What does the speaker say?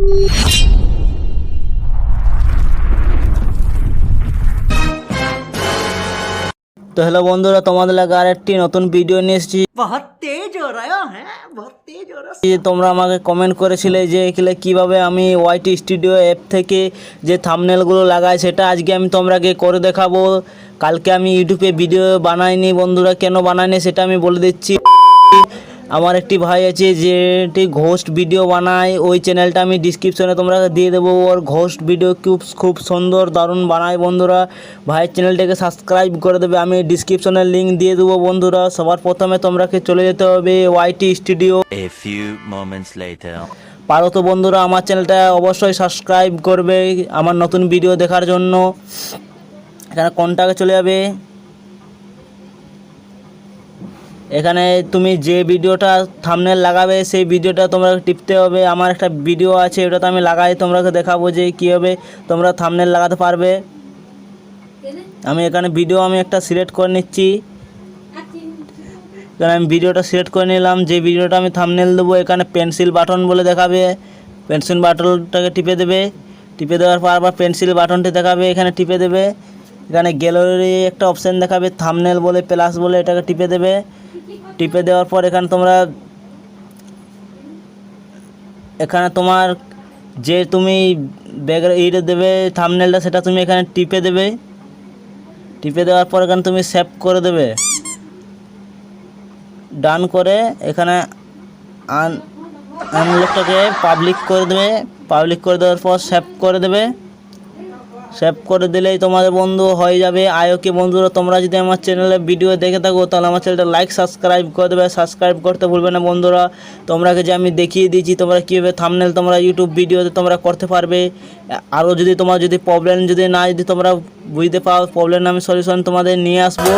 তো হ্যালো বন্ধুরা, তোমাদের লাগে আরেকটি নতুন ভিডিও নিয়ে এসেছি। তোমরা আমাকে কমেন্ট করেছিলে যে কিভাবে আমি ওয়াইটি স্টুডিও অ্যাপ থেকে যে থাম্বনেলগুলো লাগাই, সেটা আজকে আমি তোমরাকে করে দেখাবো। কালকে আমি ইউটিউবে ভিডিও বানাইনি বন্ধুরা, কেন বানাইনি সেটা আমি বলে দিচ্ছি। আমার একটি ভাই আছে যেটি ঘোস্ট ভিডিও বানায়, ওই চ্যানেলটা আমি ডিসক্রিপশনে তোমরা দিয়ে দেবো। ওর ঘোস্ট ভিডিও খুব সুন্দর দারুণ বানায় বন্ধুরা। ভাইয়ের চ্যানেলটাকে সাবস্ক্রাইব করে দেবে, আমি ডিসক্রিপশনের লিঙ্ক দিয়ে দেবো বন্ধুরা। সবার প্রথমে তোমরাকে চলে যেতে হবে ওয়াইটি স্টুডিও। পারো তো বন্ধুরা আমার চ্যানেলটা অবশ্যই সাবস্ক্রাইব করবে আমার নতুন ভিডিও দেখার জন্য। এখানে কন্টাক্টে চলে যাবে। এখানে তুমি যে ভিডিওটা থাম্বনেল লাগাবে সেই ভিডিওটা তোমরা টিপতে হবে। আমার একটা ভিডিও আছে, ওটাতে আমি লাগাই তোমাকে দেখাবো যে কীভাবে তোমরা থাম্বনেল লাগাতে পারবে। আমি এখানে ভিডিও একটা সিলেক্ট করে নিচ্ছি। এখানে আমি ভিডিওটা সিলেক্ট করে নিলাম, যে ভিডিওটা আমি থাম্বনেল দেবো। এখানে পেন্সিল বাটন বলে দেখাবে, পেন্সিল বাটনটাকে টিপে দেবে। টিপে দেওয়ার পর আবার পেন্সিল বাটনটি দেখাবে, এখানে টিপে দেবে। এখানে গ্যালারি একটা অপশান দেখাবে থাম্বনেল বলে প্লাস বলে, এটাকে টিপে দেবে। টিপে দেওয়ার পর এখানে তোমার যে তুমি ইটা দেবে থাম্বনেলটা, সেটা তুমি এখানে টিপে দেবে। টিপে দেওয়ার পর এখানে তুমি সেভ করে দেবে। ডান করে এখানে আনলকটাকে পাবলিক করে দেবে। পাবলিক করে দেওয়ার পর সেভ করে দেবে। সেভ করে দিলেই তোমাদের বন্ধু হয়ে যাবে। আয়োকে বন্ধুরা, তোমরা যদি আমার চ্যানেলে ভিডিও দেখে থাকো তাহলে আমার চ্যানেলটা লাইক সাবস্ক্রাইব করে দেবে। সাবস্ক্রাইব করতে ভুলবে না বন্ধুরা। তোমরাকে যে আমি দেখিয়ে দিয়েছি তোমরা কীভাবে থাম্বনেল তোমরা ইউটিউব ভিডিওতে তোমরা করতে পারবে। আরও যদি তোমার প্রবলেম যদি তোমরা বুঝতে পাও, প্রবলেম আমি সলিউশন তোমাদের নিয়ে আসবো।